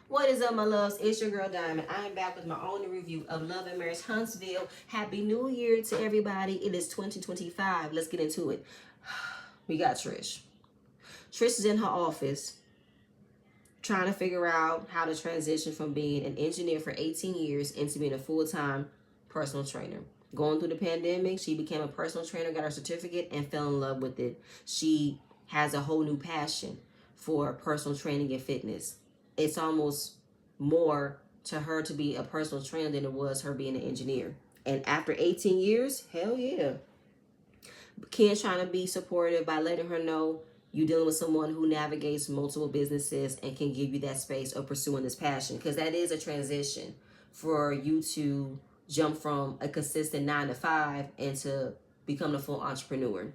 What is up, my loves? It's your girl Diamond. I am back with my own review of Love and Marriage Huntsville. Happy New Year to everybody. It is 2025. Let's get into it. We got Trish. Trish is in her office trying to figure out how to transition from being an engineer for 18 years into being a full-time personal trainer. Going through the pandemic, she became a personal trainer, got her certificate, and fell in love with it. She has a whole new passion for personal training and fitness. It's almost more to her to be a personal trainer than it was her being an engineer. And after 18 years, hell yeah. Ken's trying to be supportive by letting her know you're dealing with someone who navigates multiple businesses and can give you that space of pursuing this passion. Because that is a transition for you to jump from a consistent 9 to 5 and to become a full entrepreneur.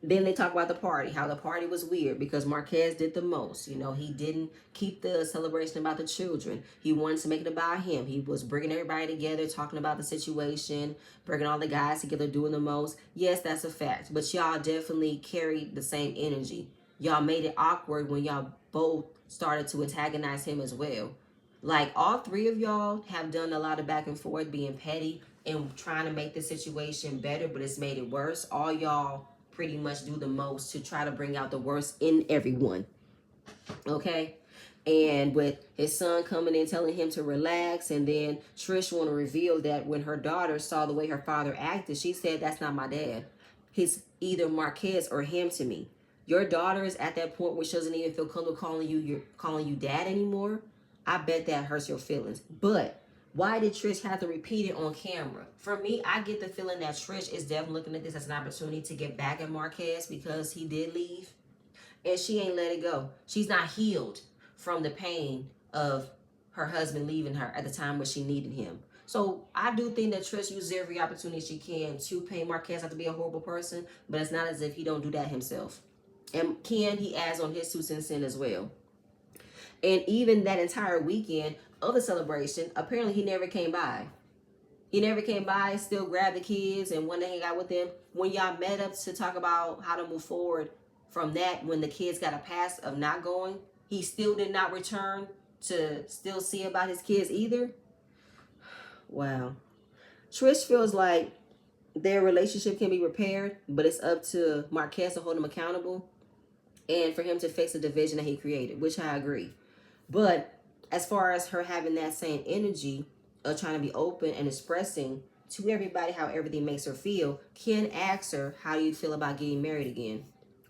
Then they talk about the party, how the party was weird because Marquez did the most. You know, he didn't keep the celebration about the children. He wanted to make it about him. He was bringing everybody together, talking about the situation, bringing all the guys together, doing the most. Yes, that's a fact. But y'all definitely carried the same energy. Y'all made it awkward when y'all both started to antagonize him as well. Like, all three of y'all have done a lot of back and forth, being petty and trying to make the situation better, but it's made it worse. All y'all pretty much do the most to try to bring out the worst in everyone. Okay? And with his son coming in telling him to relax, and then Trish want to reveal that when her daughter saw the way her father acted, she said, "That's not my dad. He's either Marquez or him to me." Your daughter is at that point where she doesn't even feel comfortable calling you dad anymore. I bet that hurts your feelings. But why did Trish have to repeat it on camera? For me, I get the feeling that Trish is definitely looking at this as an opportunity to get back at Marquez because he did leave. And she ain't let it go. She's not healed from the pain of her husband leaving her at the time when she needed him. So I do think that Trish uses every opportunity she can to paint Marquez out to be a horrible person, but it's not as if he don't do that himself. And Ken, he adds on his 2 cents in as well. And even that entire weekend of the celebration, apparently he never came by. He never came by, still grabbed the kids and wanted to hang out with them. When y'all met up to talk about how to move forward from that, when the kids got a pass of not going, he still did not return to still see about his kids either. Wow. Trish feels like their relationship can be repaired, but it's up to Marquez to hold him accountable and for him to fix the division that he created, which I agree. But as far as her having that same energy of trying to be open and expressing to everybody how everything makes her feel, Ken asks her, "How do you feel about getting married again?"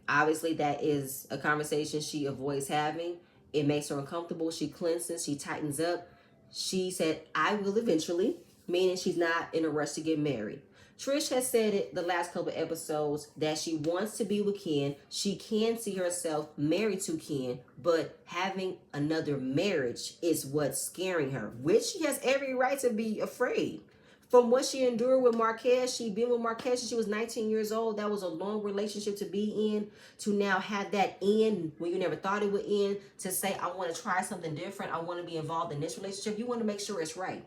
Obviously, that is a conversation she avoids having. It makes her uncomfortable. She clenches, she tightens up. She said, "I will eventually," meaning she's not in a rush to get married. Trish has said it the last couple of episodes that she wants to be with Ken. She can see herself married to Ken, but having another marriage is what's scaring her, which she has every right to be afraid. From what she endured with Marquez, she'd been with Marquez since she was 19 years old. That was a long relationship to be in. To now have that end when you never thought it would end, to say, "I want to try something different. I want to be involved in this relationship." You want to make sure it's right.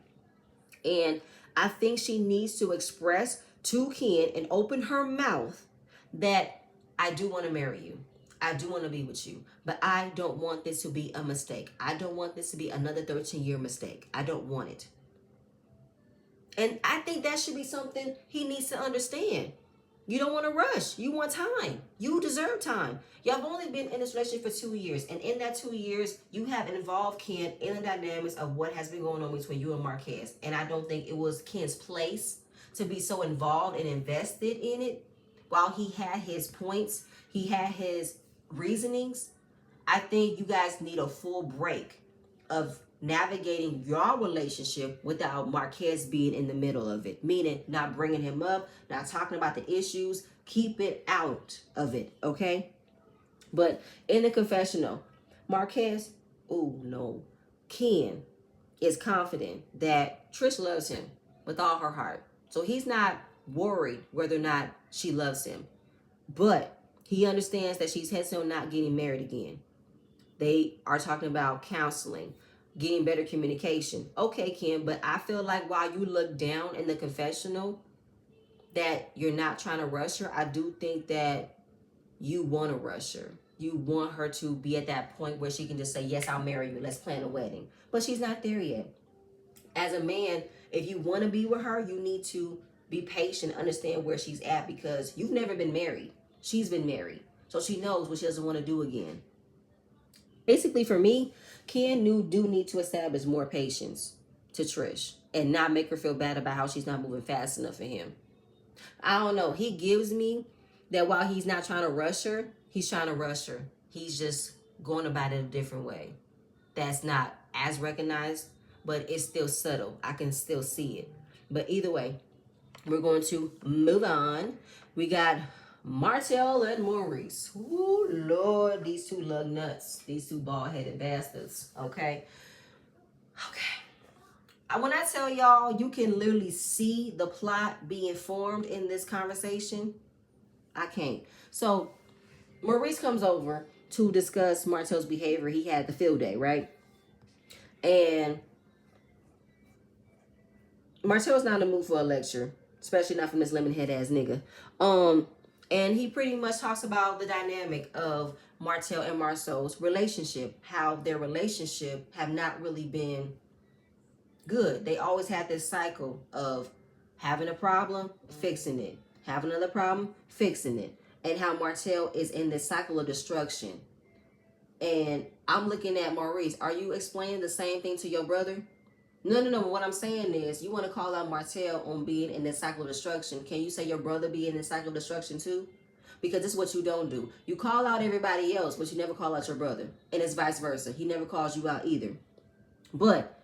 And I think she needs to express to Ken and open her mouth that, "I do want to marry you. I do want to be with you. But I don't want this to be a mistake. I don't want this to be another 13-year mistake. I don't want it." And I think that should be something he needs to understand. You don't want to rush. You want time. You deserve time. Y'all have only been in this relationship for 2 years. And in that 2 years, you have involved Ken in the dynamics of what has been going on between you and Marquez. And I don't think it was Ken's place to be so involved and invested in it. While he had his points, he had his reasonings. I think you guys need a full break of navigating your relationship without Marquez being in the middle of it, meaning not bringing him up, not talking about the issues. Keep it out of it, okay? But in the confessional, Marquez, oh no, Ken is confident that Trish loves him with all her heart. So he's not worried whether or not she loves him. But he understands that she's hesitant on not getting married again. They are talking about counseling, getting better communication. Okay, Kim, but I feel like while you look down in the confessional that you're not trying to rush her, I do think that you want to rush her. you want her to be at that point where she can just say, yes, I'll marry you. Let's plan a wedding. But she's not there yet. As a man, if you want to be with her, you need to be patient, understand where she's at, because you've never been married. She's been married. So she knows what she doesn't want to do again. Basically, for me, Ken do need to establish more patience to Trish and not make her feel bad about how she's not moving fast enough for him. I don't know. He gives me that while he's not trying to rush her, he's trying to rush her. He's just going about it a different way. That's not as recognized, but it's still subtle. I can still see it. But either way, we're going to move on. We got Martell and Maurice. Ooh, Lord, these two lug nuts. These two bald-headed bastards. Okay? When I tell y'all, you can literally see the plot being formed in this conversation, I can't. So, Maurice comes over to discuss Martell's behavior. He had the field day, right? And Martell's not in the mood for a lecture, especially not from this lemon-head ass nigga. And he pretty much talks about the dynamic of Martell and Marceau's relationship, how their relationship have not really been good. They always had this cycle of having a problem, fixing it, having another problem, fixing it, and how Martell is in this cycle of destruction. And I'm looking at Maurice. Are you explaining the same thing to your brother? No. What I'm saying is, you want to call out Martell on being in this cycle of destruction. Can you say your brother be in this cycle of destruction too? Because this is what you don't do. You call out everybody else, but you never call out your brother. And it's vice versa. He never calls you out either. But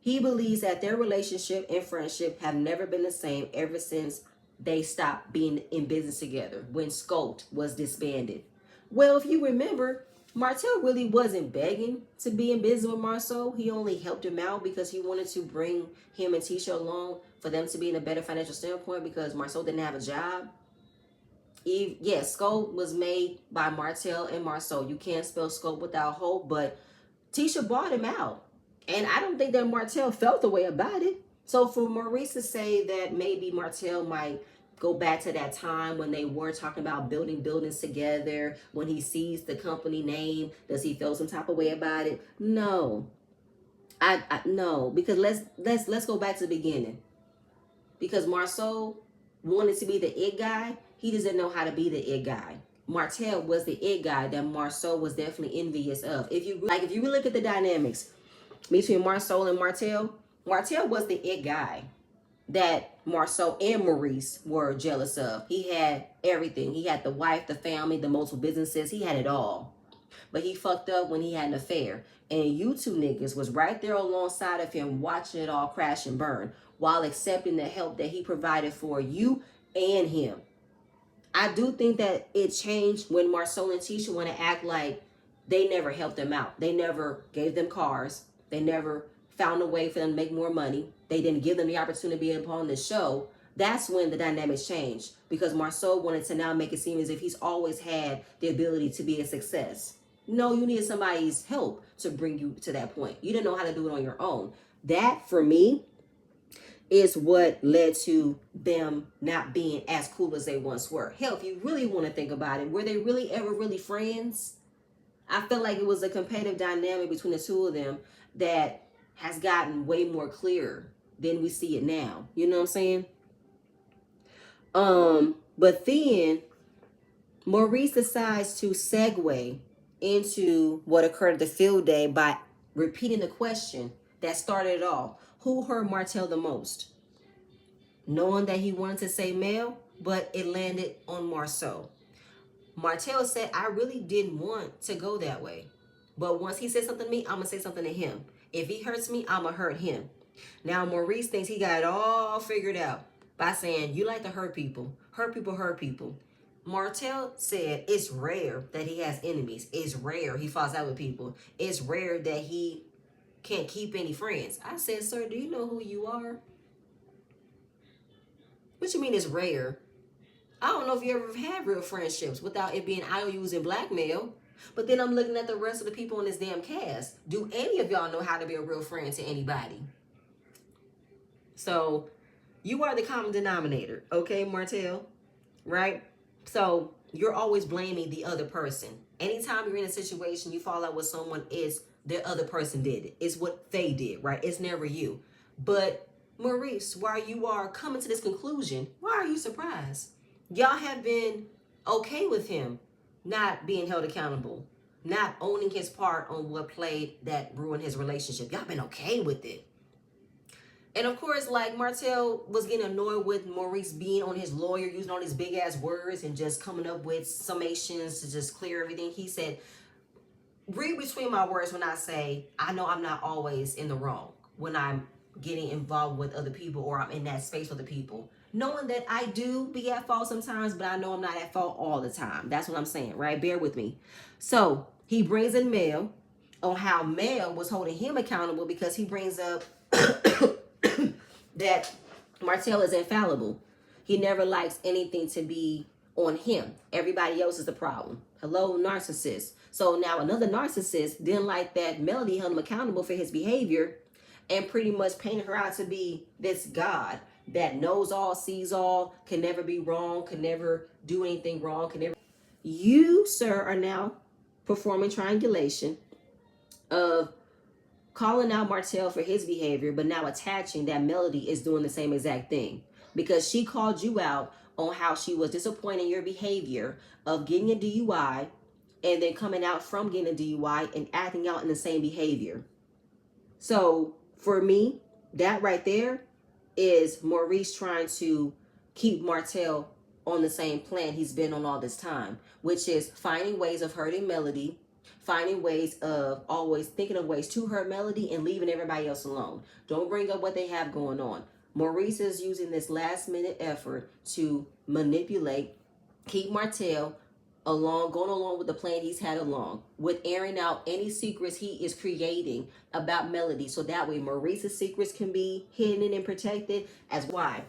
he believes that their relationship and friendship have never been the same ever since they stopped being in business together, when Scout was disbanded. Well, if you remember, Martell really wasn't begging to be in business with Marceau. He only helped him out because he wanted to bring him and Tisha along for them to be in a better financial standpoint, because Marceau didn't have a job. Yes, Scout was made by Martell and Marceau. You can't spell Scout without hope, but Tisha bought him out. And I don't think that Martell felt the way about it. So for Maurice to say that maybe Martell might go back to that time when they were talking about building buildings together, when he sees the company name, does he feel some type of way about it? No. I no, because let's go back to the beginning. Because Marceau wanted to be the it guy, he doesn't know how to be the it guy. Martell was the it guy that Marceau was definitely envious of. If you look at the dynamics between Marceau and Martell was the it guy that Marceau and Maurice were jealous of. He had everything. He had the wife, the family, the multiple businesses. He had it all. But he fucked up when he had an affair. And you two niggas was right there alongside of him, watching it all crash and burn, while accepting the help that he provided for you and him. I do think that it changed when Marceau and Tisha want to act like they never helped them out. They never gave them cars. They never found a way for them to make more money. They didn't give them the opportunity to be upon the show. That's when the dynamics changed, because Marceau wanted to now make it seem as if he's always had the ability to be a success. No, you needed somebody's help to bring you to that point. You didn't know how to do it on your own. That, for me, is what led to them not being as cool as they once were. Hell, if you really want to think about it, were they really ever really friends? I feel like it was a competitive dynamic between the two of them that has gotten way more clear than we see it now. You know what I'm saying? But then Maurice decides to segue into what occurred at the field day by repeating the question that started it all. Who hurt Martell the most? Knowing that he wanted to say Mel, but it landed on Marceau. Martell said, I really didn't want to go that way. But once he said something to me, I'm going to say something to him. If he hurts me, I'm going to hurt him. Now, Maurice thinks he got it all figured out by saying, you like to hurt people. Hurt people, hurt people. Martell said it's rare that he has enemies. It's rare he falls out with people. It's rare that he can't keep any friends. I said, sir, do you know who you are? What you mean it's rare? I don't know if you ever had real friendships without it being IOUs and blackmail. But then I'm looking at the rest of the people in this damn cast. Do any of y'all know how to be a real friend to anybody? So you are the common denominator, okay, Martell? Right? So you're always blaming the other person. Anytime you're in a situation, you fall out with someone, is the other person did it. It's what they did, right? It's never you. But Maurice, while you are coming to this conclusion, why are you surprised? Y'all have been okay with him not being held accountable, not owning his part on what played that ruined his relationship. Y'all been okay with it. And of course, like, Martell was getting annoyed with Maurice being on his lawyer, using all these big ass words and just coming up with summations to just clear everything. He said, read between my words when I say, I know I'm not always in the wrong when I'm getting involved with other people or I'm in that space with the people. Knowing that I do be at fault sometimes, but I know I'm not at fault all the time. That's what I'm saying, right? Bear with me. So he brings in Mel on how Mel was holding him accountable because he brings up that Martell is infallible. He never likes anything to be on him. Everybody else is the problem. Hello, narcissist. So now another narcissist didn't like that Melody held him accountable for his behavior and pretty much painted her out to be this God that knows all, sees all, can never be wrong, can never do anything wrong, can never. You, sir, are now performing triangulation of calling out Martell for his behavior, but now attaching that Melody is doing the same exact thing because she called you out on how she was disappointed in your behavior of getting a DUI and then coming out from getting a DUI and acting out in the same behavior. So for me, that right there is Maurice trying to keep Martell on the same plan he's been on all this time, which is finding ways of hurting Melody, finding ways of always thinking of ways to hurt Melody and leaving everybody else alone. Don't bring up what they have going on. Maurice is using this last minute effort to manipulate, keep Martell going along with the plan he's had along, with airing out any secrets he is creating about Melody. So that way Maurice's secrets can be hidden and protected as why.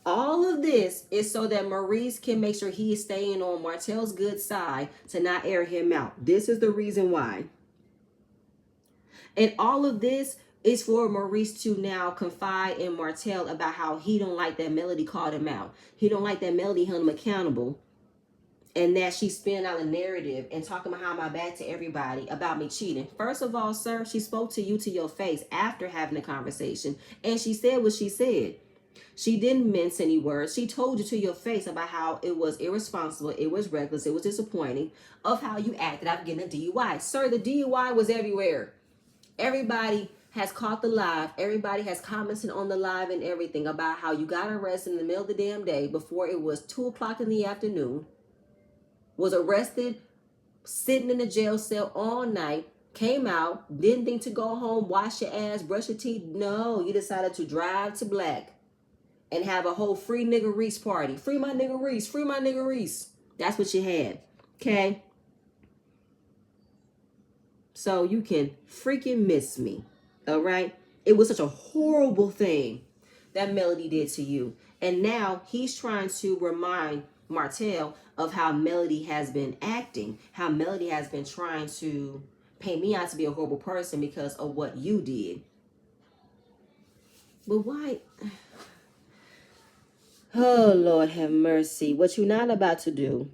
All of this is so that Maurice can make sure he is staying on Martell's good side to not air him out. This is the reason why. And all of this is for Maurice to now confide in Martell about how he don't like that Melody called him out. He don't like that Melody held him accountable. And that she's spinning out a narrative and talking behind my back to everybody about me cheating. First of all, sir, she spoke to you to your face after having a conversation. And she said what she said. She didn't mince any words. She told you to your face about how it was irresponsible, it was reckless, it was disappointing, of how you acted after getting a DUI. Sir, the DUI was everywhere. Everybody has caught the live. Everybody has commented on the live and everything about how you got arrested in the middle of the damn day before it was 2 o'clock in the afternoon, was arrested, sitting in the jail cell all night, came out, didn't think to go home, wash your ass, brush your teeth. No, you decided to drive to Black and have a whole free nigga Reese party. Free my nigga Reese. Free my nigga Reese. That's what you had. Okay? So you can freaking miss me. All right? It was such a horrible thing that Melody did to you. And now he's trying to remind Martell of how Melody has been acting. How Melody has been trying to paint me out to be a horrible person because of what you did. But why? Oh, Lord have mercy. What you're not about to do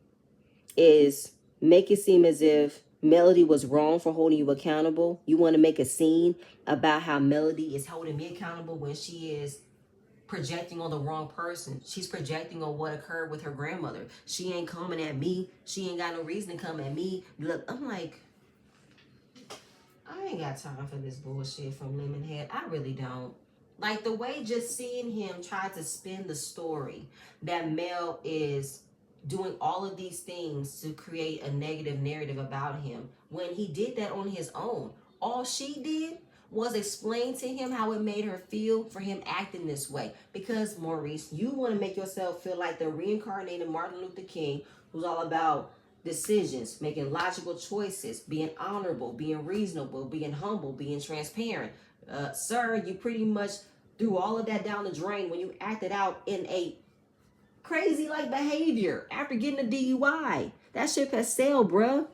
is make it seem as if Melody was wrong for holding you accountable. You want to make a scene about how Melody is holding me accountable when she is projecting on the wrong person. She's projecting on what occurred with her grandmother. She ain't coming at me. She ain't got no reason to come at me. Look, I'm like, I ain't got time for this bullshit from Lemonhead. I really don't. Like, the way just seeing him try to spin the story that Mel is doing all of these things to create a negative narrative about him when he did that on his own. All she did was explain to him how it made her feel for him acting this way. Because, Maurice, you want to make yourself feel like the reincarnated Martin Luther King, who's all about decisions, making logical choices, being honorable, being reasonable, being humble, being transparent. Sir, you pretty much threw all of that down the drain when you acted out in a crazy like behavior after getting a DUI. That ship has sailed, bruh.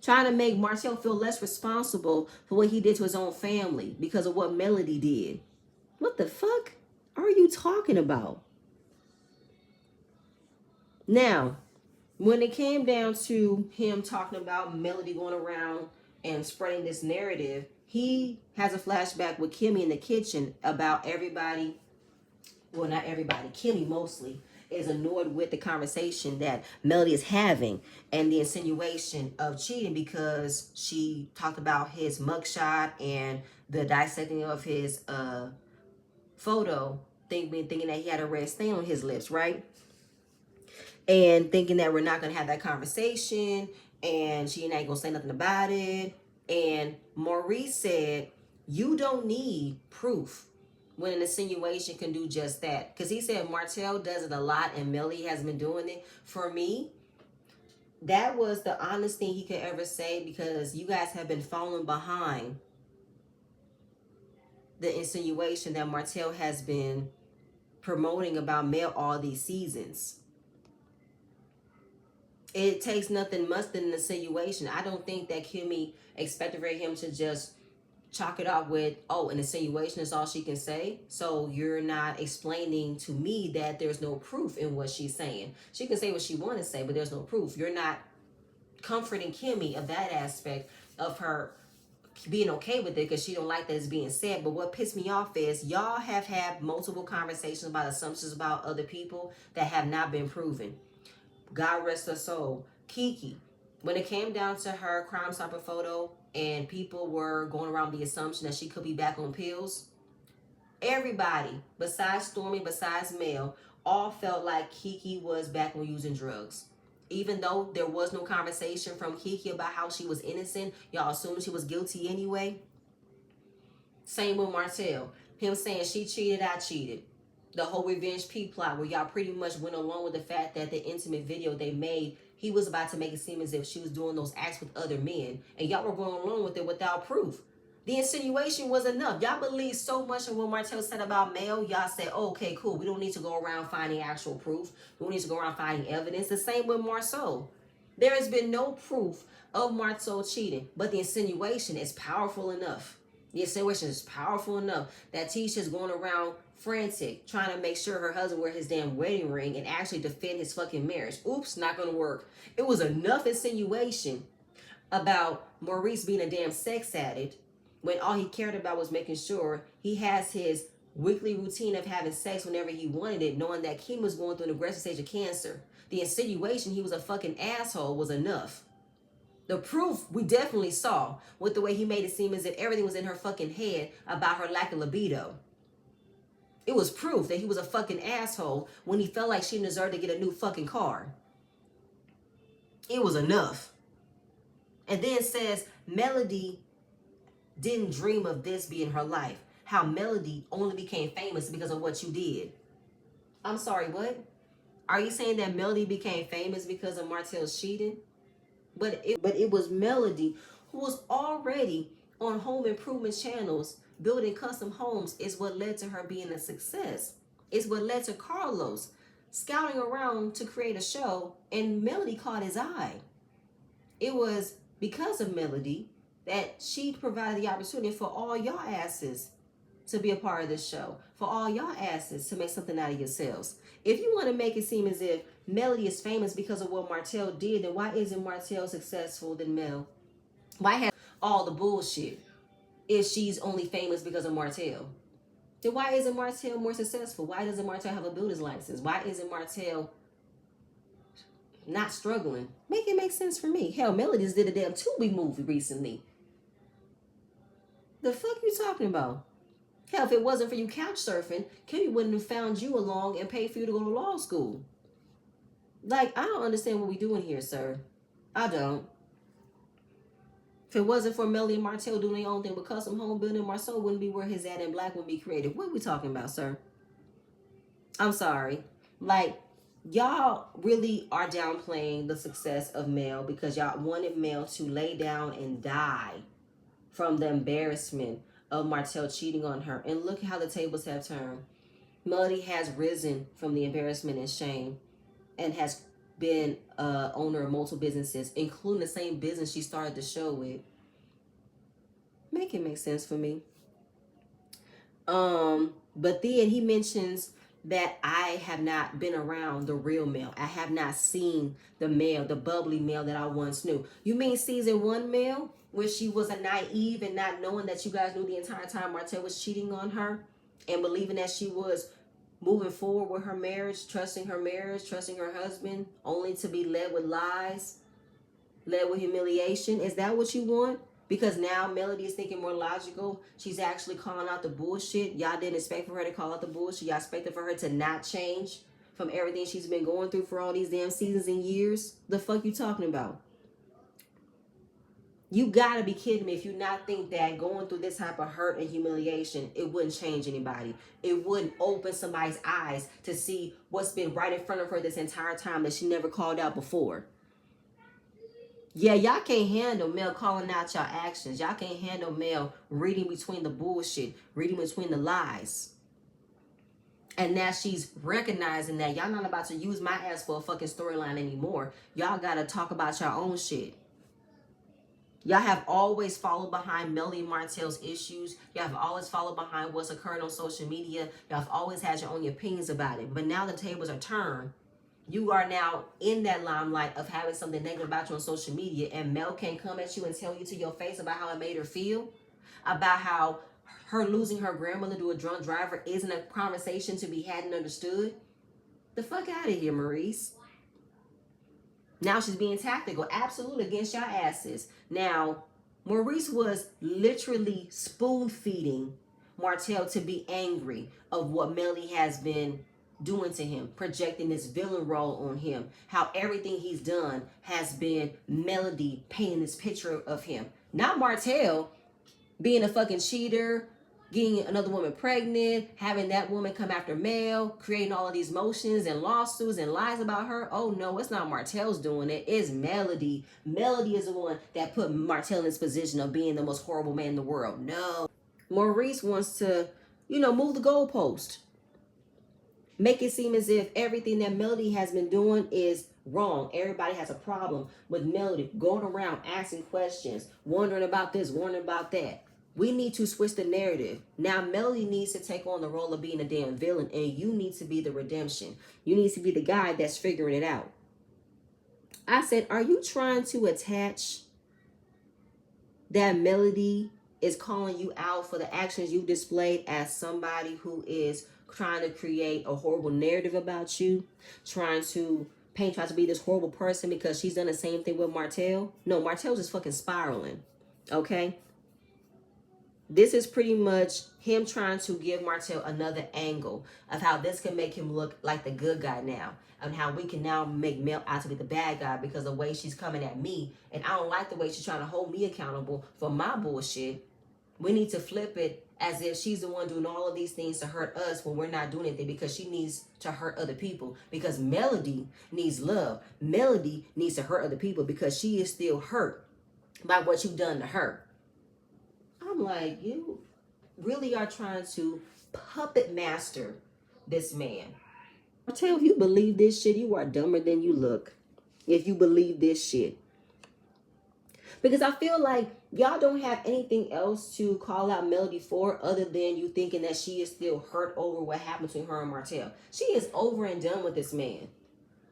Trying to make Martell feel less responsible for what he did to his own family because of what Melody did. What the fuck are you talking about? Now, When it came down to him talking about Melody going around and spreading this narrative, he has a flashback with Kimmy in the kitchen about everybody, well, not everybody, Kimmy mostly, is annoyed with the conversation that Melody is having and the insinuation of cheating because she talked about his mugshot and the dissecting of his photo, thinking that he had a red stain on his lips, right? And thinking that we're not going to have that conversation and she ain't gonna say nothing about it. And Maurice said, you don't need proof when an insinuation can do just that. Because he said Martell does it a lot and Melly has been doing it. For me, that was the honest thing he could ever say, because you guys have been falling behind the insinuation that Martell has been promoting about Mel all these seasons. It takes nothing much than an insinuation. I don't think that Kimmy expected for him to just chalk it off with, oh, an insinuation is all she can say. So you're not explaining to me that there's no proof in what she's saying. She can say what she wants to say, but there's no proof. You're not comforting Kimmy of that aspect of her being okay with it because she don't like that it's being said. But what pissed me off is y'all have had multiple conversations about assumptions about other people that have not been proven. God rest her soul. Kiki, when it came down to her Crime Stopper photo and people were going around the assumption that she could be back on pills, everybody, besides Stormy, besides Mel, all felt like Kiki was back on using drugs. Even though there was no conversation from Kiki about how she was innocent, y'all assumed she was guilty anyway. Same with Martell. Him saying she cheated, I cheated. The whole Revenge P plot where y'all pretty much went along with the fact that the intimate video they made, he was about to make it seem as if she was doing those acts with other men. And y'all were going along with it without proof. The insinuation was enough. Y'all believe so much in what Martell said about Mel. Y'all said, oh, okay, cool. We don't need to go around finding actual proof. We don't need to go around finding evidence. The same with Marceau. There has been no proof of Marceau cheating, but the insinuation is powerful enough. The insinuation is powerful enough that Tisha's going around frantic, trying to make sure her husband wear his damn wedding ring and actually defend his fucking marriage. Oops, not gonna work. It was enough insinuation about Maurice being a damn sex addict when all he cared about was making sure he has his weekly routine of having sex whenever he wanted it, knowing that Kim was going through an aggressive stage of cancer. The insinuation he was a fucking asshole was enough. The proof we definitely saw with the way he made it seem as if everything was in her fucking head about her lack of libido. It was proof that he was a fucking asshole when he felt like she deserved to get a new fucking car. It was enough. And then says Melody didn't dream of this being her life. How Melody only became famous because of what you did. I'm sorry, what? Are you saying that Melody became famous because of Martell's cheating? But it was Melody who was already on home improvement channels building custom homes is what led to her being a success. It's what led to Carlos scouting around to create a show, and Melody caught his eye. It was because of Melody that she provided the opportunity for all y'all asses to be a part of this show, for all y'all asses to make something out of yourselves. If you want to make it seem as if Melody is famous because of what Martell did, then why isn't Martell successful than Mel? Why has all the bullshit if she's only famous because of Martell? Then why isn't Martell more successful? Why doesn't Martell have a builder's license? Why isn't Martell not struggling? Make it make sense for me. Hell, Melody just did a damn Tubi movie recently. The fuck you talking about? Hell, if it wasn't for you couch surfing, Kimmy wouldn't have found you along and paid for you to go to law school. Like, I don't understand what we doing here, sir. I don't. If it wasn't for Melly and Martell doing their own thing with custom home building, Marceau wouldn't be where his at and Black wouldn't be created. What are we talking about, sir? I'm sorry. Like, y'all really are downplaying the success of Mel because y'all wanted Mel to lay down and die from the embarrassment of Martell cheating on her. And look how the tables have turned. Melody has risen from the embarrassment and shame and has been owner of multiple businesses, including the same business she started the show with. Make it make sense for me. But then he mentions that I have not been around the real Mel. I have not seen the Mel, the bubbly Mel that I once knew. You mean season 1 Mel, where she was a naive and not knowing that you guys knew the entire time Martell was cheating on her and believing that she was moving forward with her marriage, trusting her husband, only to be led with lies, led with humiliation? Is that what you want? Because now Melody is thinking more logical. She's actually calling out the bullshit. Y'all didn't expect for her to call out the bullshit. Y'all expected for her to not change from everything she's been going through for all these damn seasons and years. The fuck you talking about? You gotta be kidding me if you not think that going through this type of hurt and humiliation, it wouldn't change anybody. It wouldn't open somebody's eyes to see what's been right in front of her this entire time that she never called out before. Yeah, y'all can't handle Mel calling out y'all actions. Y'all can't handle Mel reading between the bullshit, reading between the lies. And now she's recognizing that y'all not about to use my ass for a fucking storyline anymore. Y'all gotta talk about your own shit. Y'all have always followed behind Melody Martell's issues. Y'all have always followed behind what's occurring on social media. Y'all have always had your own opinions about it. But now the tables are turned. You are now in that limelight of having something negative about you on social media, and Mel can come at you and tell you to your face about how it made her feel, about how her losing her grandmother to a drunk driver isn't a conversation to be had and understood. The fuck out of here, Maurice. Now she's being tactical, absolutely, against your asses. Now, Maurice was literally spoon feeding Martell to be angry of what Melody has been doing to him, projecting this villain role on him, how everything he's done has been Melody painting this picture of him, not Martell being a fucking cheater, getting another woman pregnant, having that woman come after Mel, creating all of these motions and lawsuits and lies about her. Oh no, it's not Martell's doing it, it's Melody. Melody is the one that put Martell in this position of being the most horrible man in the world. No, Maurice wants to, move the goalpost. Make it seem as if everything that Melody has been doing is wrong. Everybody has a problem with Melody going around asking questions, wondering about this, wondering about that. We need to switch the narrative. Now Melody needs to take on the role of being a damn villain, and you need to be the redemption. You need to be the guy that's figuring it out. I said, are you trying to attach that Melody is calling you out for the actions you displayed as somebody who is trying to create a horrible narrative about you, trying to be this horrible person because she's done the same thing with Martell? No, Martell's just fucking spiraling, okay? This is pretty much him trying to give Martell another angle of how this can make him look like the good guy now, and how we can now make Mel out to be the bad guy because of the way she's coming at me, and I don't like the way she's trying to hold me accountable for my bullshit. We need to flip it as if she's the one doing all of these things to hurt us when we're not doing anything, because she needs to hurt other people, because Melody needs love. Melody needs to hurt other people because she is still hurt by what you've done to her. I'm like, you really are trying to puppet master this man. I tell you, if you believe this shit, you are dumber than you look. If you believe this shit. Because I feel like y'all don't have anything else to call out Melody for other than you thinking that she is still hurt over what happened between her and Martell. She is over and done with this man.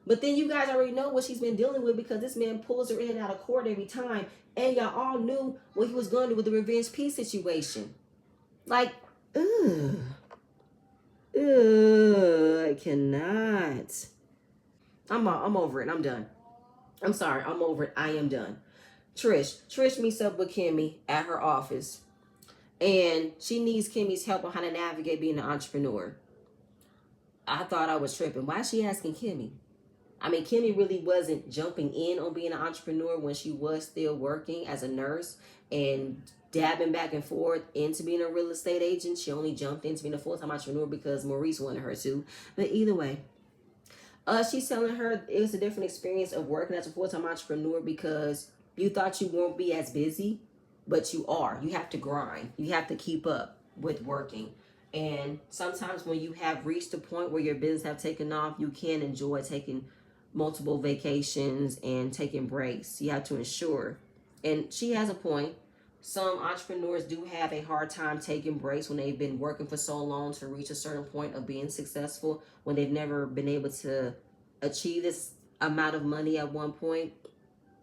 But then you guys already know what she's been dealing with, because this man pulls her in and out of court every time. And y'all all knew what he was going to do with the revenge peace situation. Like, I cannot. I'm over it. I'm done. I'm sorry. I'm over it. I am done. Trish meets up with Kimmy at her office, and she needs Kimmy's help on how to navigate being an entrepreneur. I thought I was tripping. Why is she asking Kimmy? I mean, Kimmy really wasn't jumping in on being an entrepreneur when she was still working as a nurse and dabbing back and forth into being a real estate agent. She only jumped into being a full-time entrepreneur because Maurice wanted her to. But either way, she's telling her it was a different experience of working as a full-time entrepreneur because you thought you won't be as busy, but you are. You have to grind. You have to keep up with working. And sometimes when you have reached a point where your business have taken off, you can enjoy taking multiple vacations and taking breaks. You have to ensure. And she has a point. some entrepreneurs do have a hard time taking breaks when they've been working for so long to reach a certain point of being successful, when they've never been able to achieve this amount of money at one point.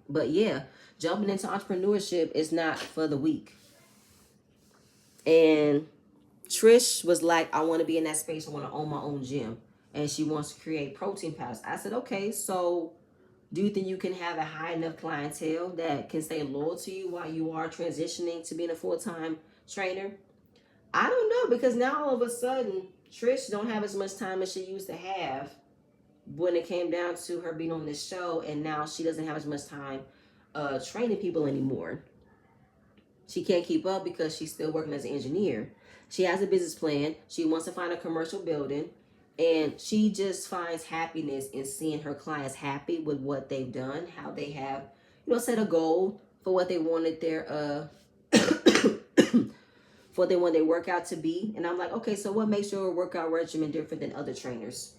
But yeah, jumping into entrepreneurship is not for the weak. And Trish was like, I want to be in that space. I want to own my own gym. And she wants to create protein powders. I said, okay, so do you think you can have a high enough clientele that can stay loyal to you while you are transitioning to being a full-time trainer? I don't know, because now all of a sudden, Trish don't have as much time as she used to have when it came down to her being on this show, and now she doesn't have as much time training people anymore. She can't keep up because she's still working as an engineer. She has a business plan. She wants to find a commercial building. And she just finds happiness in seeing her clients happy with what they've done, how they have, set a goal for what they wanted their for what they want their workout to be. And I'm like, okay, so what makes your workout regimen different than other trainers?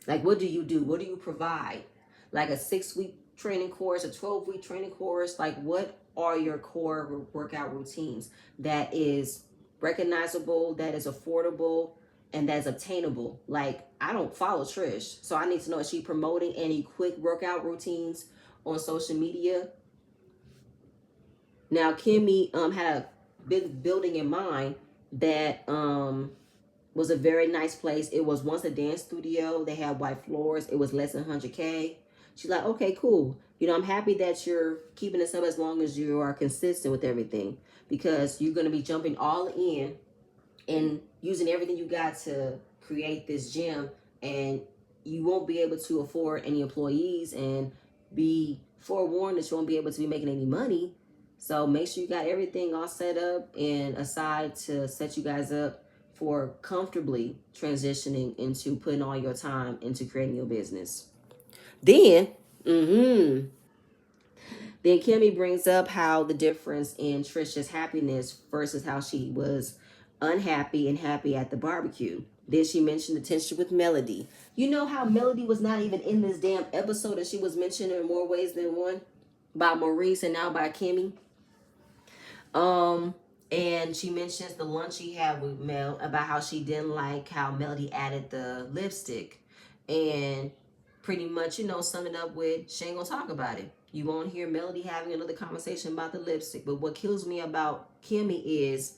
Like, what do you do? What do you provide? Like a 6-week training course, a 12-week training course? Like, what are your core workout routines that is recognizable, that is affordable, and that's obtainable? Like, I don't follow Trish, so I need to know, is she promoting any quick workout routines on social media? Now, Kimmy had a big building in mind that was a very nice place. It was once a dance studio. They had white floors. It was less than 100K. She's like, okay, cool. I'm happy that you're keeping this up as long as you are consistent with everything, because you're going to be jumping all in and using everything you got to create this gym, and you won't be able to afford any employees, and be forewarned that you won't be able to be making any money. So make sure you got everything all set up and aside to set you guys up for comfortably transitioning into putting all your time into creating your business. Then, then Kimmy brings up how the difference in Trisha's happiness versus how she was unhappy and happy at the barbecue. Then she mentioned the tension with Melody. You know how Melody was not even in this damn episode, and she was mentioned in more ways than one by Maurice and now by Kimmy. And she mentions the lunch she had with Mel about how she didn't like how Melody added the lipstick, and pretty much, summing up with, she ain't gonna talk about it. You won't hear Melody having another conversation about the lipstick. But what kills me about Kimmy is,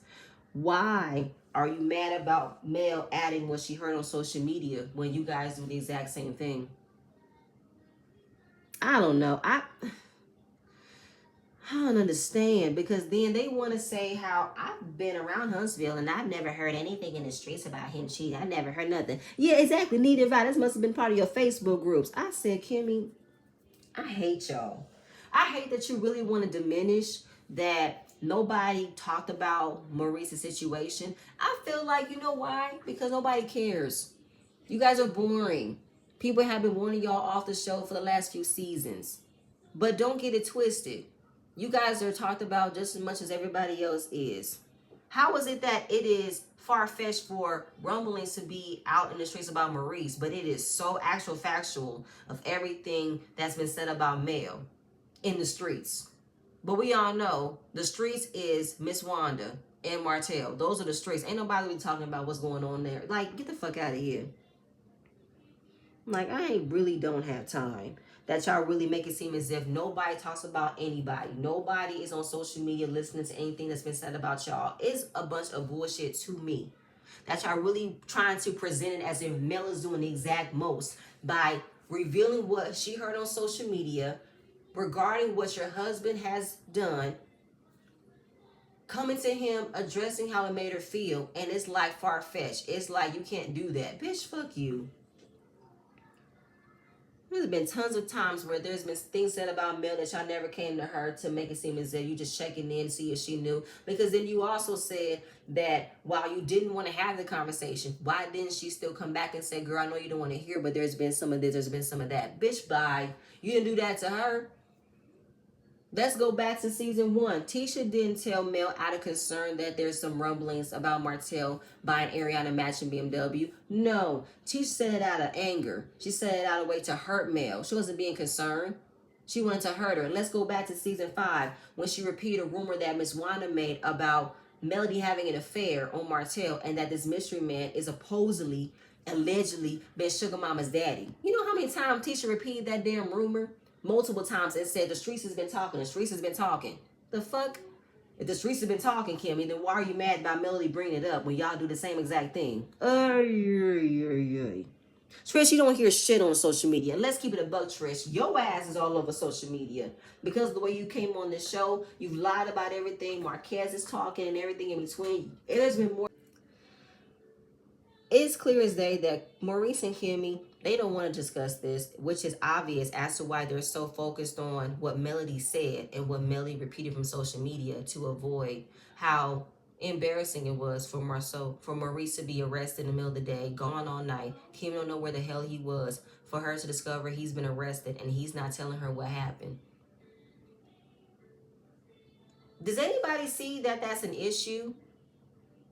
why are you mad about Mel adding what she heard on social media when you guys do the exact same thing? I don't know. I don't understand, because then they want to say how I've been around Huntsville and I've never heard anything in the streets about him cheating. I never heard nothing. Yeah, exactly. Neither have I. This must have been part of your Facebook groups. I said, Kimmy, I hate y'all. I hate that you really want to diminish that nobody talked about Maurice's situation. I feel like, you know why? Because nobody cares. You guys are boring. People have been wanting y'all off the show for the last few seasons. But don't get it twisted. You guys are talked about just as much as everybody else is. How is it that it is far-fetched for rumblings to be out in the streets about Maurice, but it is so actual factual of everything that's been said about Mel in the streets? But we all know the streets is Miss Wanda and Martell. Those are the streets. Ain't nobody really talking about what's going on there. Like, get the fuck out of here. Like, I really don't have time that y'all really make it seem as if nobody talks about anybody. Nobody is on social media listening to anything that's been said about y'all. It's a bunch of bullshit to me. That y'all really trying to present it as if Mel is doing the exact most by revealing what she heard on social media regarding what your husband has done, coming to him, addressing how it made her feel, and it's like far-fetched. It's like, you can't do that. Bitch, fuck you. There's been tons of times where there's been things said about Mel that y'all never came to her to make it seem as if you just checking in to see if she knew. Because then you also said that while you didn't want to have the conversation, why didn't she still come back and say, girl, I know you don't want to hear, but there's been some of this, there's been some of that. Bitch, bye. You didn't do that to her. Let's go back to season 1. Tisha didn't tell Mel out of concern that there's some rumblings about Martell buying Ariana matching BMW. No, Tisha said it out of anger. She said it out of way to hurt Mel. She wasn't being concerned. She wanted to hurt her. Let's go back to season 5 when she repeated a rumor that Miss Wanda made about Melody having an affair on Martell, and that this mystery man is supposedly, allegedly, been Sugar Mama's daddy. You know how many times Tisha repeated that damn rumor? Multiple times it said the streets has been talking, the streets has been talking. The fuck? If the streets have been talking, Kimmy, then why are you mad about Melody bringing it up when y'all do the same exact thing? Trish, you don't hear shit on social media. And let's keep it a buck, Trish. Your ass is all over social media. Because of the way you came on this show, you've lied about everything. Marquez is talking and everything in between. It has been more. It's clear as day that Maurice and Kimmy, they don't want to discuss this, which is obvious as to why they're so focused on what Melody said and what Melody repeated from social media to avoid how embarrassing it was for Maurice to be arrested in the middle of the day, gone all night. Kimmy don't know where the hell he was, for her to discover he's been arrested and he's not telling her what happened. Does anybody see that that's an issue?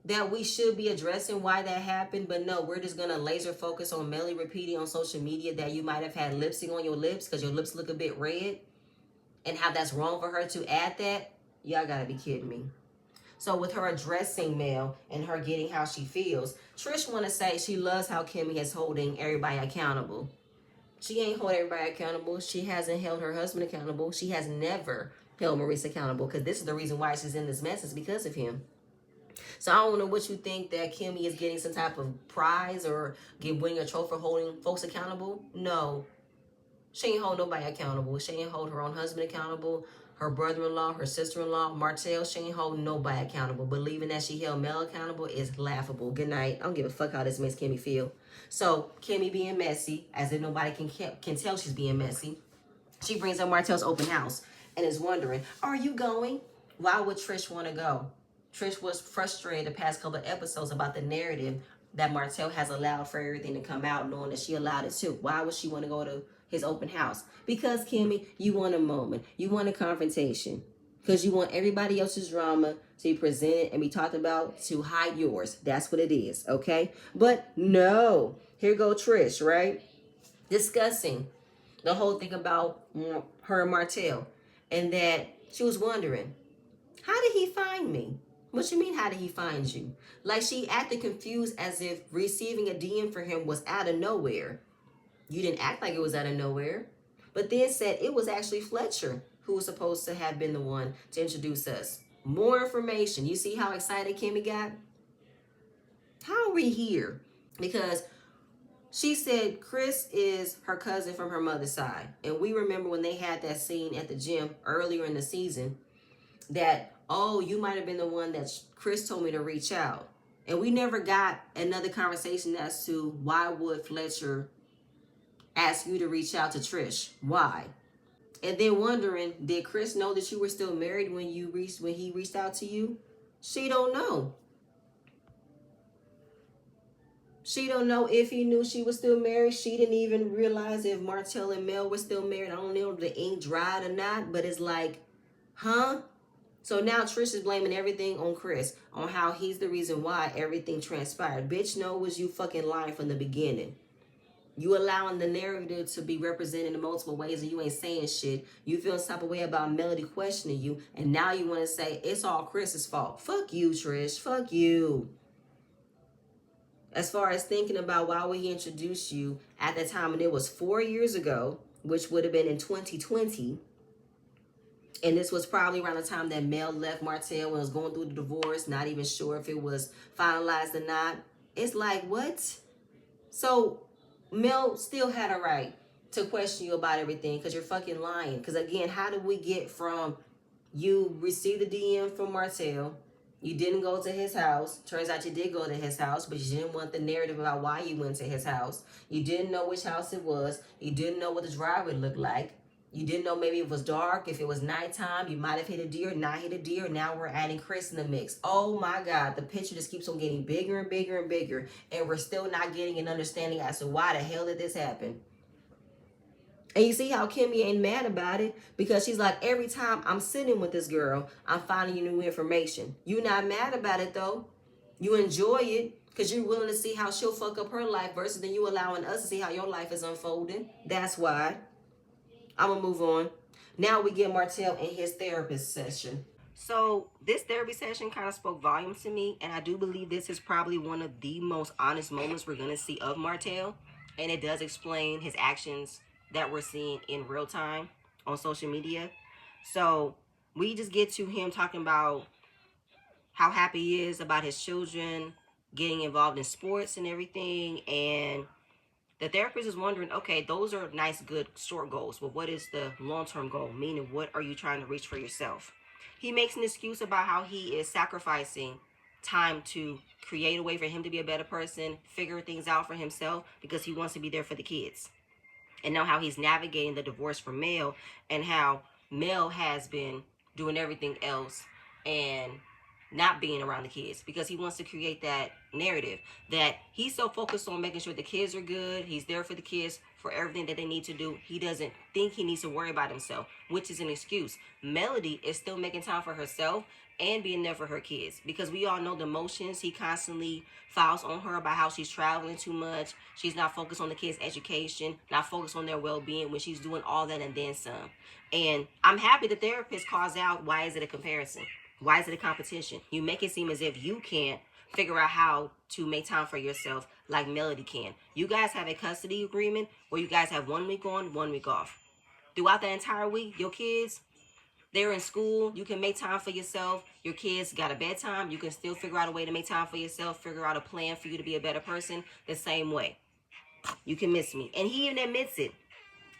That we should be addressing why that happened, but no, we're just gonna laser focus on Melly repeating on social media that you might have had lipstick on your lips because your lips look a bit red, and how that's wrong for her to add that. Y'all gotta be kidding me. So with her addressing Mel and her getting how she feels, Trish wanna say she loves how Kimmy is holding everybody accountable. She ain't holding everybody accountable. She hasn't held her husband accountable. She has never held Maurice accountable, because this is the reason why she's in this mess, is because of him. So I don't know what you think, that Kimmy is getting some type of prize or winning a trophy for holding folks accountable. No. She ain't hold nobody accountable. She ain't hold her own husband accountable, her brother-in-law, her sister-in-law, Martell. She ain't hold nobody accountable. Believing that she held Mel accountable is laughable. Good night. I don't give a fuck how this makes Kimmy feel. So Kimmy being messy, as if nobody can tell she's being messy, she brings up Martell's open house and is wondering, are you going? Why would Trish want to go? Trish was frustrated the past couple of episodes about the narrative that Martell has allowed for everything to come out, knowing that she allowed it too. Why would she want to go to his open house? Because, Kimmy, you want a moment. You want a confrontation. Because you want everybody else's drama to be presented and be talked about to hide yours. That's what it is, okay? But no. Here go Trish, right? Discussing the whole thing about her and Martell. And that she was wondering, how did he find me? What you mean, how did he find you? Like, she acted confused as if receiving a DM for him was out of nowhere. You didn't act like it was out of nowhere. But then said it was actually Fletcher who was supposed to have been the one to introduce us. More information. You see how excited Kimmy got? How are we here? Because she said Chris is her cousin from her mother's side. And we remember when they had that scene at the gym earlier in the season that, oh, you might have been the one that Chris told me to reach out. And we never got another conversation as to why would Fletcher ask you to reach out to Trish? Why? And then wondering, did Chris know that you were still married when he reached out to you? She don't know. She don't know if he knew she was still married. She didn't even realize if Martell and Mel were still married. I don't know if the ink dried or not, but it's like, huh? So now Trish is blaming everything on Chris, on how he's the reason why everything transpired. Bitch, no, was you fucking lying from the beginning. You allowing the narrative to be represented in multiple ways and you ain't saying shit. You feel some type of way about Melody questioning you, and now you want to say it's all Chris's fault. Fuck you, Trish. Fuck you. As far as thinking about why would he introduce you at that time, and it was 4 years ago, which would have been in 2020. And this was probably around the time that Mel left Martell and was going through the divorce, not even sure if it was finalized or not. It's like, what? So Mel still had a right to question you about everything because you're fucking lying. Because again, how did we get from you received a DM from Martell, you didn't go to his house, turns out you did go to his house, but you didn't want the narrative about why you went to his house. You didn't know which house it was. You didn't know what the driveway looked like. You didn't know maybe it was dark. If it was nighttime, you might have hit a deer, not hit a deer. Now we're adding Chris in the mix. Oh my God, the picture just keeps on getting bigger and bigger and bigger. And we're still not getting an understanding as to why the hell did this happen. And you see how Kimmy ain't mad about it, because she's like, every time I'm sitting with this girl, I'm finding new information. You're not mad about it though. You enjoy it because you're willing to see how she'll fuck up her life versus than you allowing us to see how your life is unfolding. That's why. I'm going to move on. Now we get Martell in his therapist session. So this therapy session kind of spoke volumes to me, and I do believe this is probably one of the most honest moments we're going to see of Martell, and it does explain his actions that we're seeing in real time on social media. So we just get to him talking about how happy he is about his children getting involved in sports and everything, and the therapist is wondering, okay, those are nice, good, short goals, but what is the long-term goal? Meaning, what are you trying to reach for yourself? He makes an excuse about how he is sacrificing time to create a way for him to be a better person, figure things out for himself, because he wants to be there for the kids. And now how he's navigating the divorce from Mel, and how Mel has been doing everything else and not being around the kids, because he wants to create that narrative that he's so focused on making sure the kids are good. He's there for the kids for everything that they need to do. He doesn't think he needs to worry about himself, which is an excuse. Melody is still making time for herself and being there for her kids, because we all know the emotions he constantly files on her about how she's traveling too much, she's not focused on the kids' education, not focused on their well-being, when she's doing all that and then some. And I'm happy the therapist calls out, why is it a comparison? Why is it a competition? You make it seem as if you can't figure out how to make time for yourself like Melody can. You guys have a custody agreement where you guys have 1 week on, 1 week off. Throughout the entire week, your kids, they're in school. You can make time for yourself. Your kids got a bedtime. You can still figure out a way to make time for yourself, figure out a plan for you to be a better person the same way. You can miss me. And he even admits it,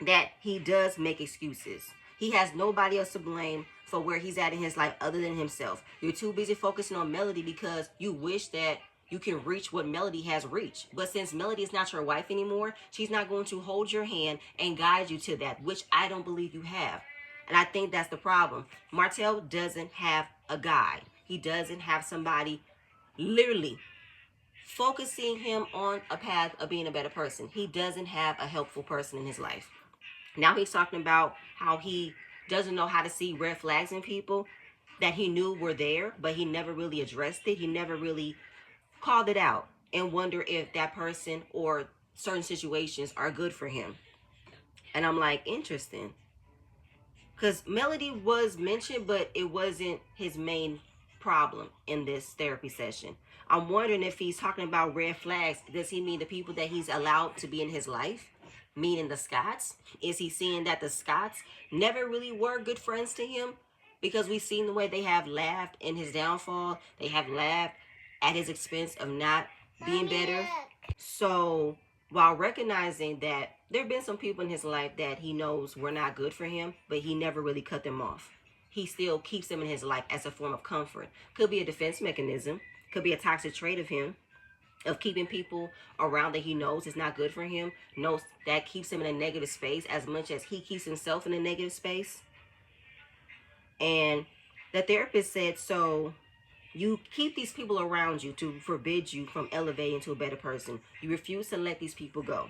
that he does make excuses. He has nobody else to blame for where he's at in his life other than himself. You're too busy focusing on Melody because you wish that you can reach what Melody has reached. But since Melody is not your wife anymore, she's not going to hold your hand and guide you to that, which I don't believe you have. And I think that's the problem. Martell doesn't have a guide. He doesn't have somebody literally focusing him on a path of being a better person. He doesn't have a helpful person in his life. Now he's talking about how he doesn't know how to see red flags in people that he knew were there, but he never really addressed it. He never really called it out and wonder if that person or certain situations are good for him. And I'm like, interesting. Because Melody was mentioned, but it wasn't his main problem in this therapy session. I'm wondering if he's talking about red flags. Does he mean the people that he's allowed to be in his life? Meaning the Scotts? Is he seeing that the Scotts never really were good friends to him? Because we've seen the way they have laughed in his downfall. They have laughed at his expense of not being better. So while recognizing that there have been some people in his life that he knows were not good for him, but he never really cut them off. He still keeps them in his life as a form of comfort. Could be a defense mechanism. Could be a toxic trait of him, of keeping people around that he knows is not good for him, knows that keeps him in a negative space as much as he keeps himself in a negative space. And the therapist said, so you keep these people around you to forbid you from elevating to a better person. You refuse to let these people go,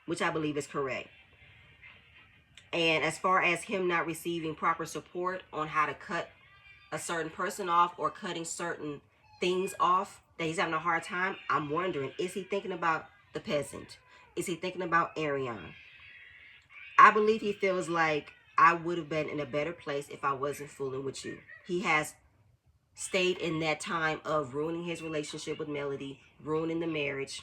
which I believe is correct. And as far as him not receiving proper support on how to cut a certain person off or cutting certain things off that he's having a hard time, I'm wondering, is he thinking about the peasant? Is he thinking about Ariane? I believe he feels like I would have been in a better place if I wasn't fooling with you. He has stayed in that time of ruining his relationship with Melody, ruining the marriage,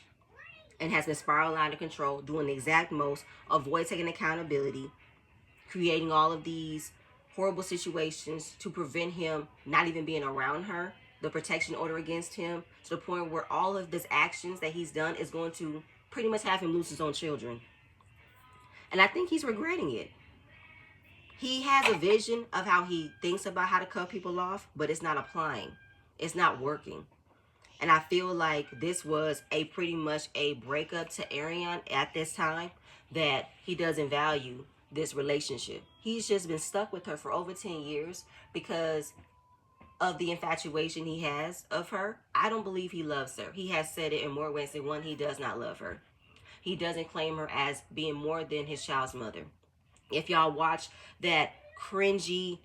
and has been spiraling out of control, doing the exact most, avoid taking accountability, creating all of these horrible situations to prevent him not even being around her, the protection order against him, to the point where all of these actions that he's done is going to pretty much have him lose his own children. And I think he's regretting it. He has a vision of how he thinks about how to cut people off, but it's not applying. It's not working. And I feel like this was a pretty much a breakup to Ariane at this time, that he doesn't value this relationship. He's just been stuck with her for over 10 years because of the infatuation he has of her. I don't believe he loves her. He has said it in more ways than one. He does not love her. He doesn't claim her as being more than his child's mother. If y'all watch that cringy,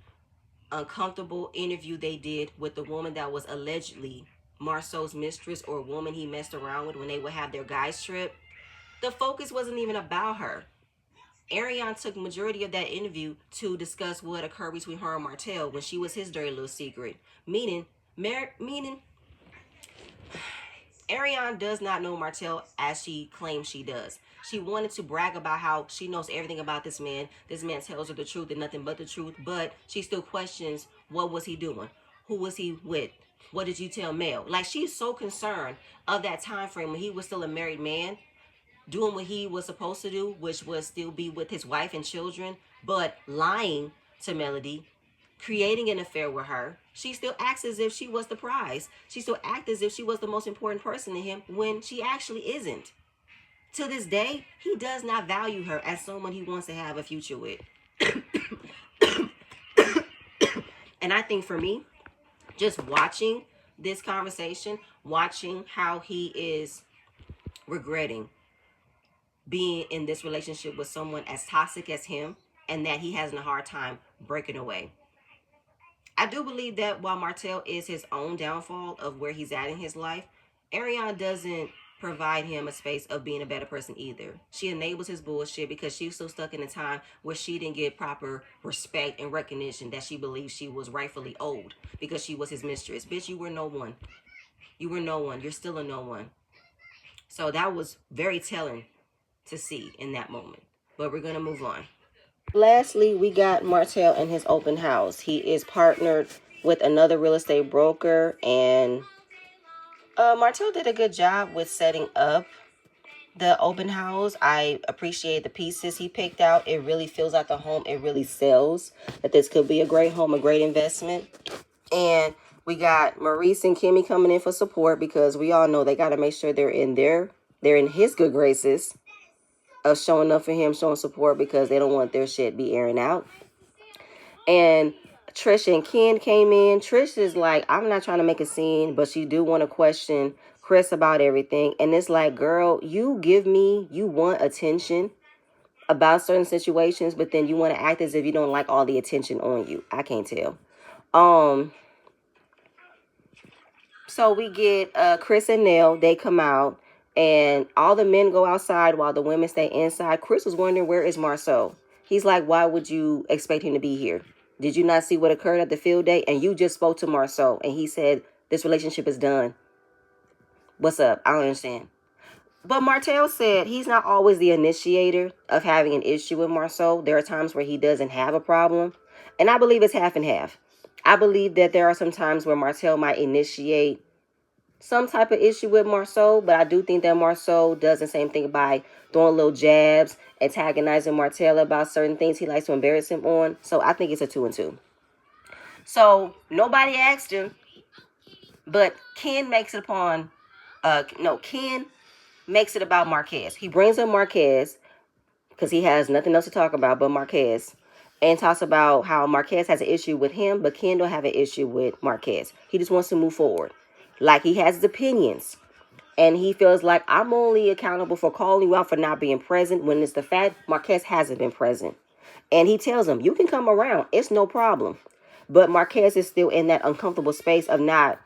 uncomfortable interview they did with the woman that was allegedly Marceau's mistress, or a woman he messed around with when they would have their guys trip, the focus wasn't even about her. Ariane took majority of that interview to discuss what occurred between her and Martell when she was his dirty little secret. Meaning Ariane does not know Martell as she claims she does. She wanted to brag about how she knows everything about this man. This man tells her the truth and nothing but the truth, but she still questions, what was he doing? Who was he with? What did you tell Mel? Like, she's so concerned of that time frame when he was still a married man, doing what he was supposed to do, which was still be with his wife and children, but lying to Melody, creating an affair with her. She still acts as if she was the prize. She still acts as if she was the most important person to him when she actually isn't. To this day, he does not value her as someone he wants to have a future with. And I think for me, just watching this conversation, watching how he is regretting being in this relationship with someone as toxic as him, and that he has a hard time breaking away. I do believe that while Martell is his own downfall of where he's at in his life, Ariane doesn't provide him a space of being a better person either. She enables his bullshit because she's so stuck in a time where she didn't get proper respect and recognition that she believes she was rightfully owed because she was his mistress. Bitch, you were no one. You were no one. You're still a no one. So that was very telling to see in that moment. But we're going to move on. Lastly, we got Martell in his open house. He is partnered with another real estate broker, and Martell did a good job with setting up the open house. I appreciate the pieces he picked out. It really fills out the home. It really sells that this could be a great home, a great investment. And we got Maurice and Kimmy coming in for support because we all know they got to make sure they're in his good graces of showing up for him, showing support, because they don't want their shit be airing out. And Trish and Ken came in. Trish is like, I'm not trying to make a scene, but she do want to question Chris about everything. And it's like, girl, you want attention about certain situations, but then you want to act as if you don't like all the attention on you. I can't tell. So we get Chris and Nell. They come out, and all the men go outside while the women stay inside. Chris was wondering, where is Marceau? He's like, why would you expect him to be here? Did you not see what occurred at the field day? And you just spoke to Marceau, and he said, this relationship is done. What's up? I don't understand. But Martell said he's not always the initiator of having an issue with Marceau. There are times where he doesn't have a problem. And I believe it's half and half. I believe that there are some times where Martell might initiate some type of issue with Marceau, but I do think that Marceau does the same thing by throwing little jabs, antagonizing Martell about certain things he likes to embarrass him on. So I think it's a 2 and 2. So nobody asked him, but Ken makes it Ken makes it about Marquez. He brings up Marquez because he has nothing else to talk about but Marquez, and talks about how Marquez has an issue with him, but Ken don't have an issue with Marquez. He just wants to move forward. Like, he has his opinions, and he feels like I'm only accountable for calling you out for not being present, when it's the fact Marquez hasn't been present. And he tells him, you can come around, it's no problem. But Marquez is still in that uncomfortable space of not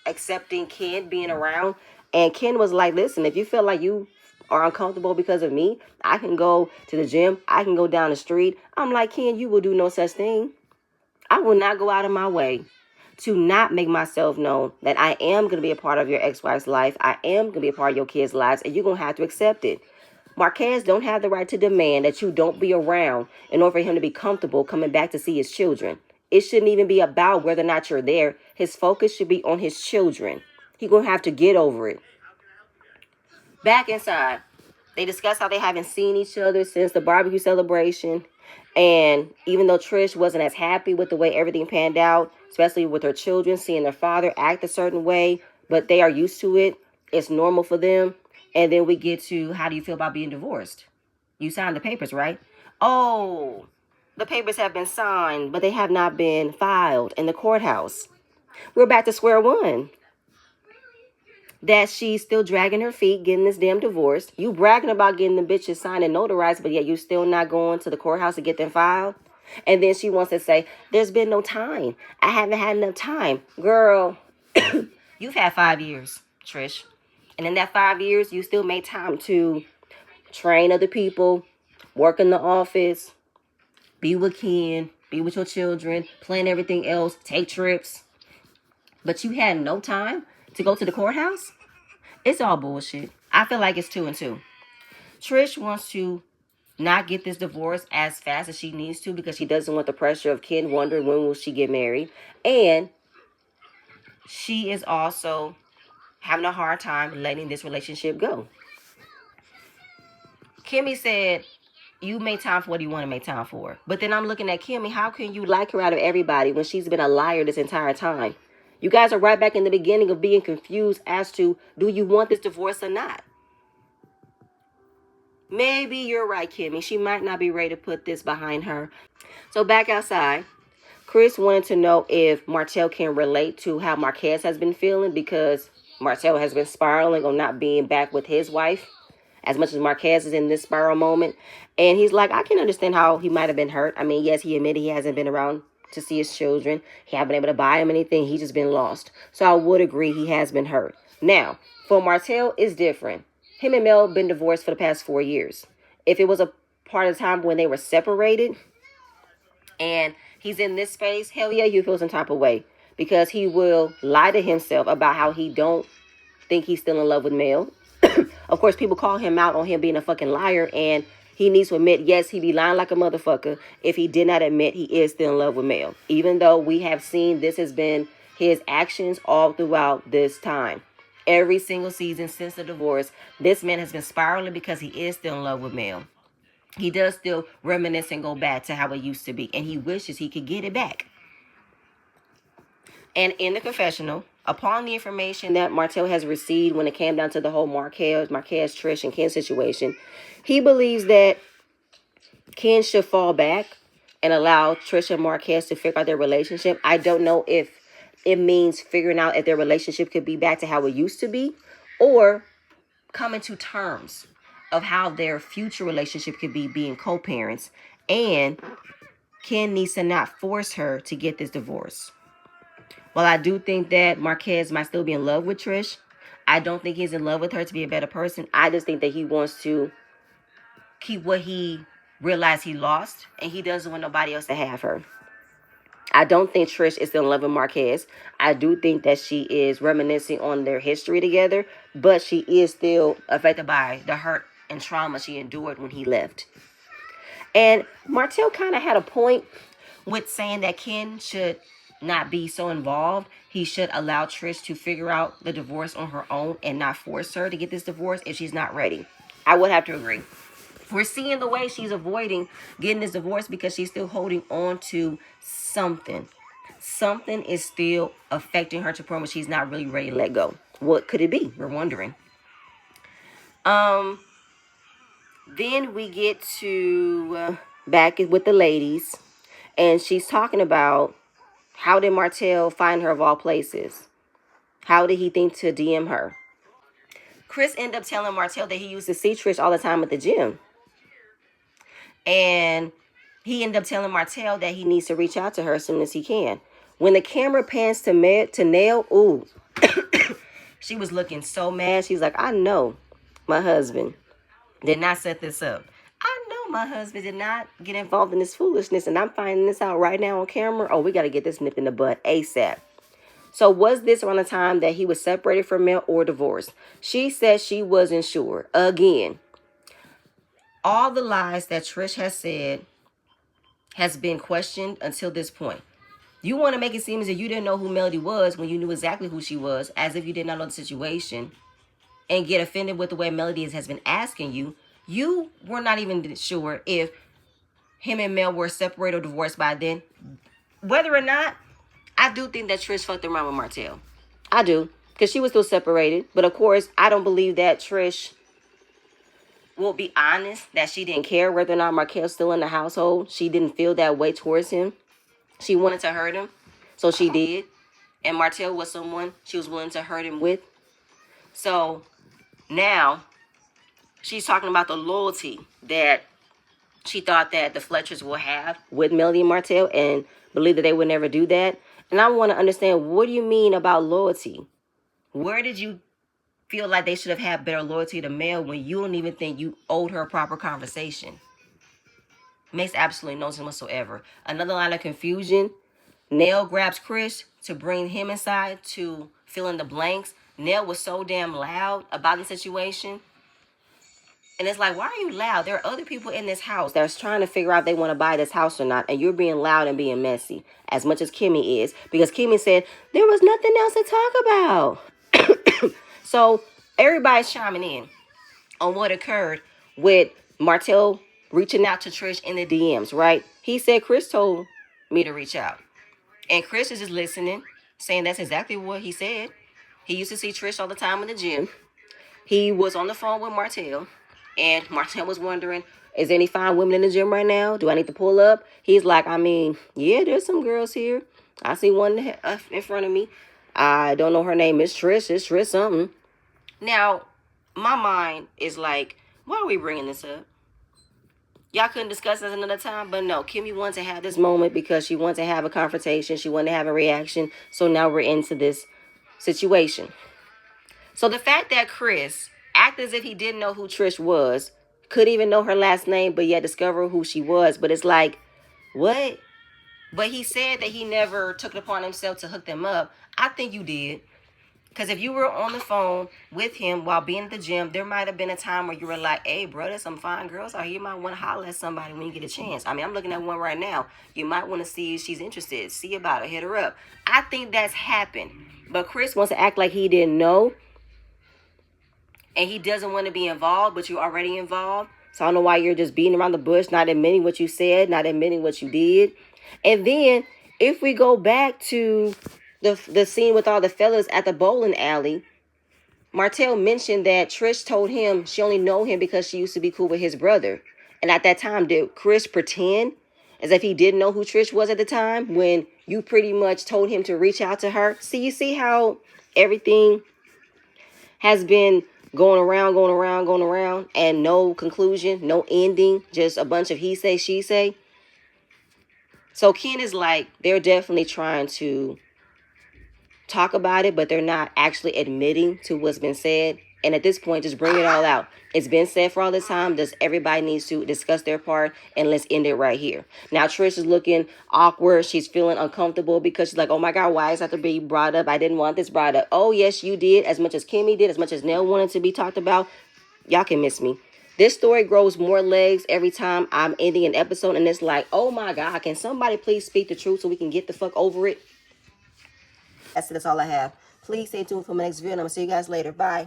accepting Ken being around. And Ken was like, listen, if you feel like you are uncomfortable because of me, I can go to the gym, I can go down the street. I'm like, Ken, you will do no such thing. I will not go out of my way to not make myself known that I am going to be a part of your ex-wife's life. I am going to be a part of your kids' lives, and you're going to have to accept it. Marquez don't have the right to demand that you don't be around in order for him to be comfortable coming back to see his children. It shouldn't even be about whether or not you're there. His focus should be on his children. He's going to have to get over it. Back inside, they discuss how they haven't seen each other since the barbecue celebration. And even though Trish wasn't as happy with the way everything panned out, especially with her children, seeing their father act a certain way, but they are used to it. It's normal for them. And then we get to, how do you feel about being divorced? You signed the papers, right? Oh, the papers have been signed, but they have not been filed in the courthouse. We're back to square one. That she's still dragging her feet, getting this damn divorce. You bragging about getting the bitches signed and notarized, but yet you still not going to the courthouse to get them filed. And then she wants to say, there's been no time. I haven't had enough time. Girl, you've had 5 years, Trish. And in that 5 years, you still made time to train other people, work in the office, be with Ken, be with your children, plan everything else, take trips. But you had no time to go to the courthouse? It's all bullshit. I feel like it's 2 and 2. Trish wants to not get this divorce as fast as she needs to because she doesn't want the pressure of Ken wondering when will she get married. And she is also having a hard time letting this relationship go. Kimmy said, you make time for what you want to make time for. But then I'm looking at Kimmy, how can you like her out of everybody when she's been a liar this entire time? You guys are right back in the beginning of being confused as to, do you want this divorce or not? Maybe you're right, Kimmy. She might not be ready to put this behind her. So back outside, Chris wanted to know if Martell can relate to how Marquez has been feeling because Martell has been spiraling on not being back with his wife as much as Marquez is in this spiral moment. And he's like, I can understand how he might have been hurt. I mean, yes, he admitted he hasn't been around to see his children. He hasn't been able to buy him anything. He's just been lost. So I would agree he has been hurt. Now, for Martell, it's different. Him and Mel been divorced for the past 4 years. If it was a part of the time when they were separated and he's in this space, hell yeah, you feel some type of way. Because he will lie to himself about how he don't think he's still in love with Mel. Of course, people call him out on him being a fucking liar, and he needs to admit, yes, he be lying like a motherfucker if he did not admit he is still in love with Mel. Even though we have seen this has been his actions all throughout this time. Every single season since the divorce, this man has been spiraling because he is still in love with Mel. He does still reminisce and go back to how it used to be, and he wishes he could get it back. And in the confessional, upon the information that Martell has received when it came down to the whole Marquez, Trish, and Ken situation, he believes that Ken should fall back and allow Trish and Marquez to figure out their relationship. I don't know if it means figuring out if their relationship could be back to how it used to be, or coming to terms of how their future relationship could be being co-parents. And Ken needs to not force her to get this divorce. While I do think that Marquez might still be in love with Trish, I don't think he's in love with her to be a better person. I just think that he wants to keep what he realized he lost, and he doesn't want nobody else to have her. I don't think Trish is still in love with Marquez. I do think that she is reminiscing on their history together, but she is still affected by the hurt and trauma she endured when he left. And Martell kind of had a point with saying that Ken should not be so involved. He should allow Trish to figure out the divorce on her own and not force her to get this divorce if she's not ready. I would have to agree. We're seeing the way she's avoiding getting this divorce because she's still holding on to something. Something is still affecting her to the point where she's not really ready to let go. What could it be? We're wondering. Then we get to back with the ladies, and she's talking about how did Martell find her of all places? How did he think to DM her? Chris ended up telling Martell that he used to see Trish all the time at the gym. And he ended up telling Martell that he needs to reach out to her as soon as he can. When the camera pans to Nell, ooh, she was looking so mad. She's like, I know my husband did not set this up. I know my husband did not get involved in this foolishness, and I'm finding this out right now on camera. Oh, we got to get this nipped in the bud ASAP. So was this around the time that he was separated from Mel or divorced? She said she wasn't sure. Again, all the lies that Trish has said has been questioned until this point. You want to make it seem as if you didn't know who Melody was when you knew exactly who she was, as if you did not know the situation, and get offended with the way Melody has been asking you. You were not even sure if him and Mel were separated or divorced by then. Whether or not, I do think that Trish fucked around with Martell. I do, because she was still separated. But of course, I don't believe that Trish will be honest that she didn't care whether or not Markel's still in the household. She didn't feel that way towards him. She wanted to hurt him, so she did. And Martell was someone she was willing to hurt him with. So now she's talking about the loyalty that she thought that the Fletchers will have with Melody and Martell, and believe that they would never do that. And I want to understand, what do you mean about loyalty? Where did you feel like they should have had better loyalty to Mel when you don't even think you owed her a proper conversation? Makes absolutely no sense whatsoever. Another line of confusion. Nell grabs Chris to bring him inside to fill in the blanks. Nell was so damn loud about the situation. And it's like, why are you loud? There are other people in this house that's trying to figure out if they want to buy this house or not. And you're being loud and being messy as much as Kimmy is. Because Kimmy said, there was nothing else to talk about. So everybody's chiming in on what occurred with Martell reaching out to Trish in the DMs, right? He said, Chris told me to reach out. And Chris is just listening, saying that's exactly what he said. He used to see Trish all the time in the gym. He was on the phone with Martell, and Martell was wondering, is there any fine women in the gym right now? Do I need to pull up? He's like, I mean, yeah, there's some girls here. I see one in front of me. I don't know her name. It's Trish. It's Trish something. Now, my mind is like, why are we bringing this up? Y'all couldn't discuss this another time, but no, Kimmy wanted to have this moment because she wanted to have a confrontation. She wanted to have a reaction. So now we're into this situation. So the fact that Chris acted as if he didn't know who Trish was, couldn't even know her last name, but yet discover who she was. But it's like, what? But he said that he never took it upon himself to hook them up. I think you did. Because if you were on the phone with him while being at the gym, there might have been a time where you were like, hey, bro, there's some fine girls out here. You might want to holler at somebody when you get a chance. I mean, I'm looking at one right now. You might want to see if she's interested. See about it. Hit her up. I think that's happened. But Chris wants to act like he didn't know. And he doesn't want to be involved, but you're already involved. So I don't know why you're just beating around the bush, not admitting what you said, not admitting what you did. And then if we go back to the scene with all the fellas at the bowling alley, Martell mentioned that Trish told him she only know him because she used to be cool with his brother. And at that time, did Chris pretend as if he didn't know who Trish was at the time when you pretty much told him to reach out to her? See, you see how everything has been going around, and no conclusion, no ending, just a bunch of he say, she say. So Ken is like, they're definitely trying to talk about it, but they're not actually admitting to what's been said. And at this point, just bring it all out. It's been said for all this time. Does everybody needs to discuss their part, and let's end it right here. Now Trish is looking awkward. She's feeling uncomfortable because she's like, oh my God, why is that to be brought up? I didn't want this brought up. Oh yes, you did. As much as Kimmy did, as much as Nell wanted to be talked about. Y'all can miss me. This story grows more legs every time I'm ending an episode, and it's like, oh my God, can somebody please speak the truth so we can get the fuck over it? That's all I have. Please stay tuned for my next video, and I'm going to see you guys later. Bye.